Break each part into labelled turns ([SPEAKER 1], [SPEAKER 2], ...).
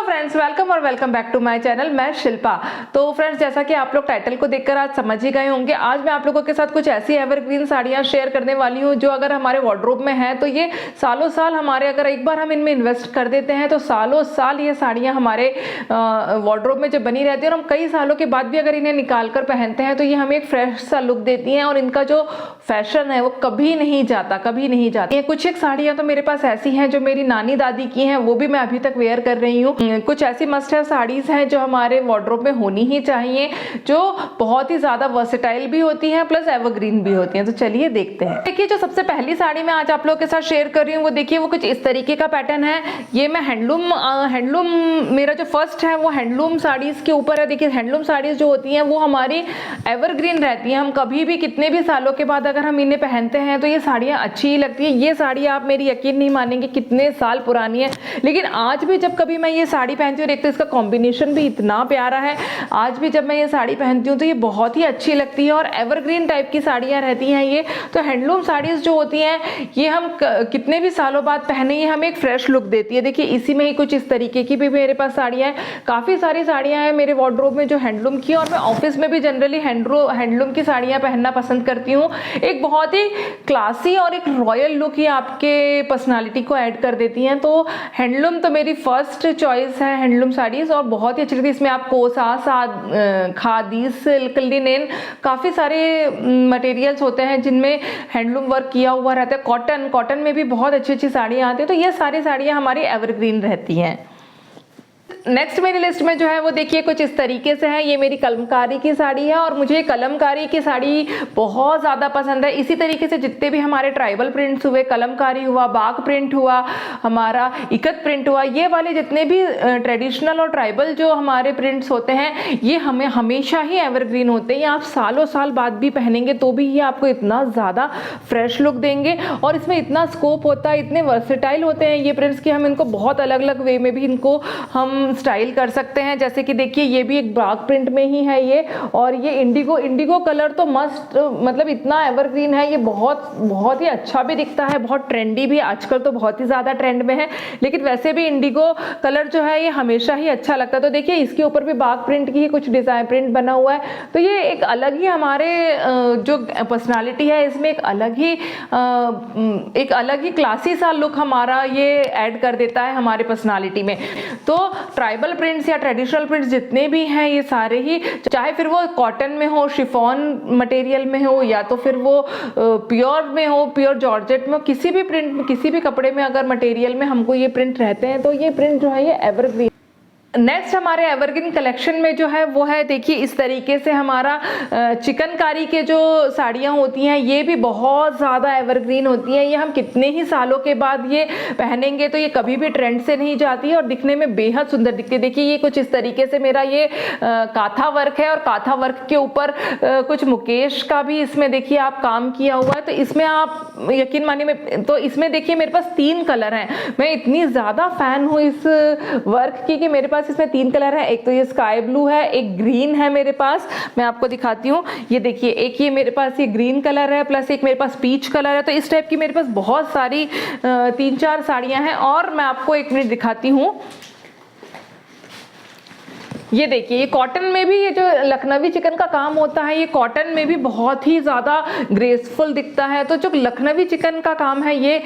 [SPEAKER 1] Friends, welcome और welcome back to my channel. मैं शिल्पा। तो फ्रेंड्स, जैसा कि आप लोग टाइटल को देखकर आज समझ ही गए होंगे, आज मैं आप लोगों के साथ कुछ ऐसी एवरग्रीन साड़ियां शेयर करने वाली हूं जो अगर हमारे वार्डरोब में है तो ये सालों साल हमारे, अगर एक बार हम इनमें इन्वेस्ट कर देते हैं तो सालों साल ये साड़ियां हमारे वार्डरोब में जब बनी रहती है और हम कई सालों के बाद भी अगर इन्हें निकाल कर पहनते हैं तो ये हमें एक फ्रेश सा लुक देती हैं और इनका जो फैशन है वो कभी नहीं जाता, कभी नहीं जाता। ये कुछ एक साड़ियां तो मेरे पास ऐसी हैं जो मेरी नानी दादी की हैं, वो भी मैं अभी तक वेयर कर रही हूँ। कुछ ऐसी मस्ट है साड़ीज हैं जो हमारे वार्डरोब में होनी ही चाहिए, जो बहुत ही ज्यादा वर्सेटाइल भी होती हैं प्लस एवरग्रीन भी होती हैं। तो चलिए देखते हैं। देखिए, जो सबसे पहली साड़ी मैं आज आप लोगों के साथ शेयर कर रही हूँ वो देखिए, वो कुछ इस तरीके का पैटर्न है। ये मैं हैंडलूम मेरा जो फर्स्ट है वो हैंडलूम साड़ीज के ऊपर है। देखिए, हैंडलूम साड़ीज जो होती हैं वो हमारी एवरग्रीन रहती हैं। हम कभी भी कितने भी सालों के बाद अगर हम इन्हें पहनते हैं तो ये साड़ियाँ अच्छी ही लगती है। ये साड़ी आप मेरी यकीन नहीं मानेंगे कितने साल पुरानी है, लेकिन आज भी जब कभी मैं ये साड़ी पहनती हूँ, एक तो इसका कॉम्बिनेशन भी इतना प्यारा है, आज भी जब मैं ये साड़ी पहनती हूँ तो ये बहुत ही अच्छी लगती है और एवरग्रीन टाइप की साड़ियाँ रहती हैं ये। तो हैंडलूम साड़ीज जो होती हैं ये हम कितने भी सालों बाद पहने, ये हमें एक फ्रेश लुक देती है। देखिए, इसी में ही कुछ इस तरीके की भी मेरे पास साड़ियाँ हैं। काफ़ी सारी साड़ियाँ हैं मेरे वार्डरोब में जो हैंडलूम की, और मैं ऑफिस में भी जनरली हैंडलूम की साड़ियाँ पहनना पसंद करती हूँ। एक बहुत ही क्लासी और एक रॉयल लुक ही आपके पर्सनालिटी को ऐड कर देती हैं। तो हैंडलूम तो मेरी फर्स्ट चॉइस है, हैंडलूम साड़ीज, और बहुत ही अच्छी लगती है। इसमें आप कोसा, खादी, सिल्क, लिनेन, काफ़ी सारे मटेरियल्स होते हैं जिनमें हैंडलूम वर्क किया हुआ रहता है। कॉटन में भी बहुत अच्छी अच्छी साड़ियाँ आती हैं। तो ये सारी साड़ियाँ हमारी एवरग्रीन रहती हैं। नेक्स्ट मेरी लिस्ट में जो है वो देखिए कुछ इस तरीके से है। ये मेरी कलमकारी की साड़ी है और मुझे कलमकारी की साड़ी बहुत ज़्यादा पसंद है। इसी तरीके से जितने भी हमारे ट्राइबल प्रिंट्स हुए, कलमकारी हुआ, बाग प्रिंट हुआ, हमारा इकत प्रिंट हुआ, ये वाले जितने भी ट्रेडिशनल और ट्राइबल जो हमारे प्रिंट्स होते हैं ये हमें हमेशा ही एवरग्रीन होते हैं। ये आप सालों साल बाद भी पहनेंगे तो भी ये आपको इतना ज़्यादा फ्रेश लुक देंगे और इसमें इतना स्कोप होता है, इतने वर्सेटाइल होते हैं ये प्रिंट्स कि हम इनको बहुत अलग अलग वे में भी इनको हम स्टाइल कर सकते हैं। जैसे कि देखिए, ये भी एक बाग प्रिंट में ही है ये, और ये इंडिगो कलर तो मस्ट, मतलब इतना एवरग्रीन है ये, बहुत ही अच्छा भी दिखता है, बहुत ट्रेंडी भी, आजकल तो बहुत ही ज़्यादा ट्रेंड में है, लेकिन वैसे भी इंडिगो कलर जो है ये हमेशा ही अच्छा लगता है। तो देखिए, इसके ऊपर भी बाग प्रिंट की ही कुछ डिज़ाइन प्रिंट बना हुआ है। तो ये एक अलग ही हमारे जो पर्सनालिटी है इसमें एक अलग ही क्लासी सा लुक हमारा ये ऐड कर देता है हमारे पर्सनालिटी में। तो ट्राइबल प्रिंट्स या ट्रेडिशनल प्रिंट्स जितने भी हैं ये सारे ही, चाहे फिर वो कॉटन में हो, शिफॉन मटेरियल में हो, या तो फिर वो प्योर में हो, प्योर जॉर्जेट में हो, किसी भी प्रिंट में, किसी भी कपड़े में अगर मटेरियल में हमको ये प्रिंट रहते हैं तो ये प्रिंट जो है ये एवरग्रीन। नेक्स्ट हमारे एवरग्रीन कलेक्शन में जो है वो है, देखिए इस तरीके से हमारा चिकनकारी के जो साड़ियाँ होती हैं ये भी बहुत ज़्यादा एवरग्रीन होती हैं। ये हम कितने ही सालों के बाद ये पहनेंगे तो ये कभी भी ट्रेंड से नहीं जाती है और दिखने में बेहद सुंदर दिखती है। देखिए, ये कुछ इस तरीके से मेरा ये काथा वर्क है और काथा वर्क के ऊपर कुछ मुकेश का भी इसमें देखिए आप काम किया हुआ है। तो इसमें आप यकीन मानिए, तो इसमें देखिए मेरे पास 3 कलर हैं। मैं इतनी ज़्यादा फ़ैन हूँ इस वर्क की कि मेरे पास इसमें 3 कलर है। एक तो ये स्काई ब्लू है, एक ग्रीन है मेरे पास, मैं आपको दिखाती हूँ। ये देखिए, एक ये मेरे पास ये ग्रीन कलर है, प्लस एक मेरे पास पीच कलर है। तो इस टाइप की मेरे पास बहुत सारी 3-4 साड़ियाँ हैं और मैं आपको एक मिनट दिखाती हूँ। ये देखिए, ये कॉटन में भी, ये जो लखनवी चिकन का काम होता है ये कॉटन में भी बहुत ही ज़्यादा ग्रेसफुल दिखता है। तो जो लखनवी चिकन का काम है ये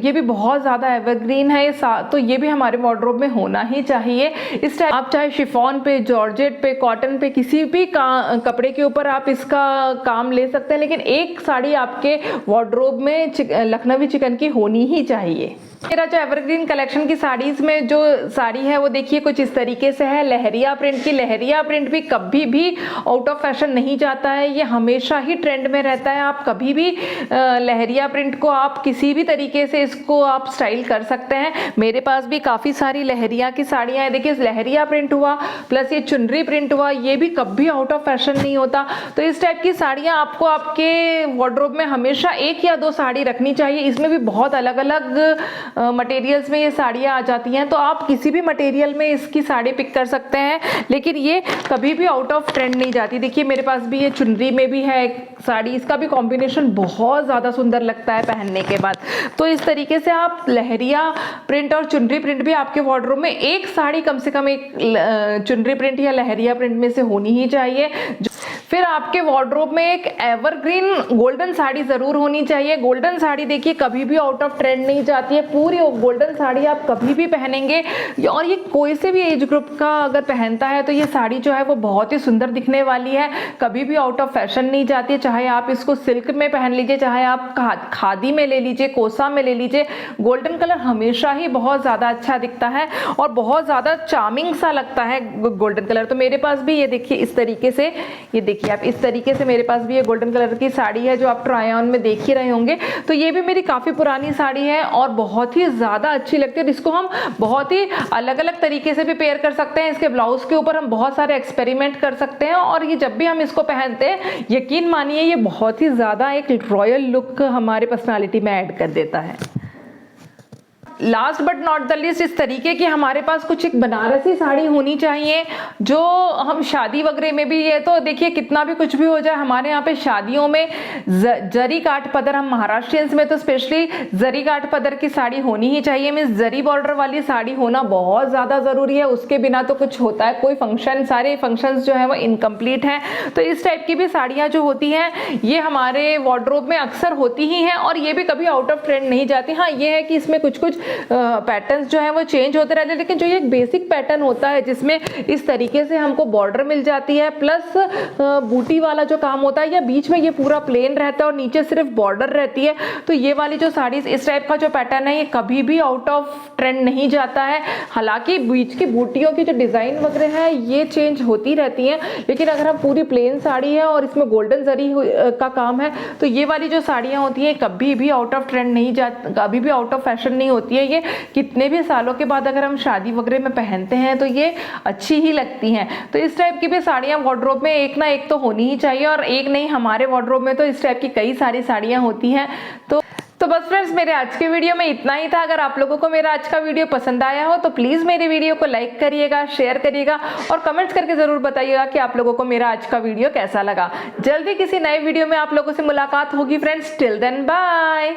[SPEAKER 1] भी बहुत ज़्यादा एवरग्रीन है। तो ये भी हमारे वार्डरोब में होना ही चाहिए। इस टाइप आप चाहे शिफॉन पे, जॉर्जेट पे, कॉटन पे, किसी भी कपड़े के ऊपर आप इसका काम ले सकते हैं, लेकिन एक साड़ी आपके वार्डरोब में लखनवी चिकन की होनी ही चाहिए। मेरा जो एवरग्रीन कलेक्शन की साड़ीज में जो साड़ी है वो देखिए कुछ इस तरीके से है, लहरिया प्रिंट की। लहरिया प्रिंट भी कभी भी आउट ऑफ फैशन नहीं जाता है, ये हमेशा ही ट्रेंड में रहता है। आप कभी भी लहरिया प्रिंट को आप किसी भी तरीके से इसको आप स्टाइल कर सकते हैं। मेरे पास भी काफ़ी सारी लहरिया की साड़ियाँ हैं। देखिए, लहरिया प्रिंट हुआ प्लस ये चुनरी प्रिंट हुआ, ये भी कभी आउट ऑफ फैशन नहीं होता। तो इस टाइप की साड़ियाँ आपको आपके वार्डरोब में हमेशा 1 या 2 साड़ी रखनी चाहिए। इसमें भी बहुत अलग अलग मटेरियल्स में ये साड़ियाँ आ जाती हैं, तो आप किसी भी मटेरियल में इसकी साड़ी पिक कर सकते हैं, लेकिन ये कभी भी आउट ऑफ ट्रेंड नहीं जाती। देखिए मेरे पास भी ये चुनरी में भी है एक साड़ी, इसका भी कॉम्बिनेशन बहुत ज़्यादा सुंदर लगता है पहनने के बाद। तो इस तरीके से आप लहरिया प्रिंट और चुनरी प्रिंट भी आपके वार्डरोब में एक साड़ी कम से कम एक चुनरी प्रिंट या लहरिया प्रिंट में से होनी ही चाहिए। फिर आपके वार्डरोब में एक एवरग्रीन गोल्डन साड़ी ज़रूर होनी चाहिए। गोल्डन साड़ी देखिए कभी भी आउट ऑफ ट्रेंड नहीं जाती है, पूरी गोल्डन साड़ी आप कभी भी पहनेंगे और ये कोई से भी एज ग्रुप का अगर पहनता है तो ये साड़ी जो है वो बहुत ही सुंदर दिखने वाली है, कभी भी आउट ऑफ फैशन नहीं जाती है। चाहे आप इसको सिल्क में पहन लीजिए, चाहे आप खादी में ले लीजिए, कोसा में ले लीजिए, गोल्डन कलर हमेशा ही बहुत ज़्यादा अच्छा दिखता है और बहुत ज़्यादा चार्मिंग सा लगता है गोल्डन कलर। तो मेरे पास भी ये देखिए इस तरीके से, ये देखिए आप इस तरीके से मेरे पास भी ये गोल्डन कलर की साड़ी है जो आप ट्राई ऑन में देख ही रहे होंगे। तो ये भी मेरी काफ़ी पुरानी साड़ी है और बहुत ही ज़्यादा अच्छी लगती है। इसको हम बहुत ही अलग अलग तरीके से भी पेयर कर सकते हैं, इसके ब्लाउज के ऊपर हम बहुत सारे एक्सपेरिमेंट कर सकते हैं और ये जब भी हम इसको पहनते हैं यकीन मानिए ये बहुत ही ज़्यादा एक रॉयल लुक हमारे पर्सनालिटी में ऐड कर देता है। Last but not the least, इस तरीके की हमारे पास कुछ एक बनारसी साड़ी होनी चाहिए जो हम शादी वगैरह में भी, ये तो देखिए कितना भी कुछ भी हो जाए हमारे यहाँ पे शादियों में जरी काट पदर, हम महाराष्ट्रियंस में तो स्पेशली जरी काट पदर की साड़ी होनी ही चाहिए। मीन्स जरी बॉर्डर वाली साड़ी होना बहुत ज़्यादा ज़रूरी है, उसके बिना तो कुछ होता है कोई फंक्शन, सारे फंक्शंस जो है वो इनकम्प्लीट हैं। तो इस टाइप की भी साड़ियाँ जो होती हैं ये हमारे वार्डरोब में अक्सर होती ही हैं और ये भी कभी आउट ऑफ ट्रेंड नहीं जाती। हाँ ये है कि इसमें कुछ कुछ पैटर्न्स जो है वो चेंज होते रहते हैं, लेकिन जो ये बेसिक पैटर्न होता है जिसमें इस तरीके से हमको बॉर्डर मिल जाती है प्लस बूटी वाला जो काम होता है या बीच में ये पूरा प्लेन रहता है और नीचे सिर्फ बॉर्डर रहती है, तो ये वाली जो साड़ीज इस टाइप का जो पैटर्न है ये कभी भी आउट ऑफ ट्रेंड नहीं जाता है। हालांकि बीच की बूटियों की जो डिज़ाइन वगैरह है ये चेंज होती रहती हैं, लेकिन अगर हम पूरी प्लेन साड़ी है और इसमें गोल्डन जरी का काम है तो ये वाली जो साड़ियाँ होती हैं कभी भी आउट ऑफ ट्रेंड नहीं जाती, कभी भी आउट ऑफ फैशन नहीं होती है। ये कितने भी सालों के बाद अगर हम शादी वगैरह में पहनते हैं तो ये अच्छी ही लगती हैं। तो इस टाइप की भी साड़ियाँ वार्डरोब में एक ना एक तो होनी ही चाहिए और एक नहीं, हमारे वार्डरोब में तो इस टाइप की कई सारी साड़ियाँ होती हैं। तो बस फ्रेंड्स मेरे आज के वीडियो में इतना ही था। अगर आप लोगों को मेरा आज का वीडियो पसंद आया हो तो प्लीज़ मेरे वीडियो को लाइक करिएगा, शेयर करिएगा और कमेंट्स करके ज़रूर बताइएगा कि आप लोगों को मेरा आज का वीडियो कैसा लगा। जल्दी किसी नए वीडियो में आप लोगों से मुलाकात होगी फ्रेंड्स। Till then bye.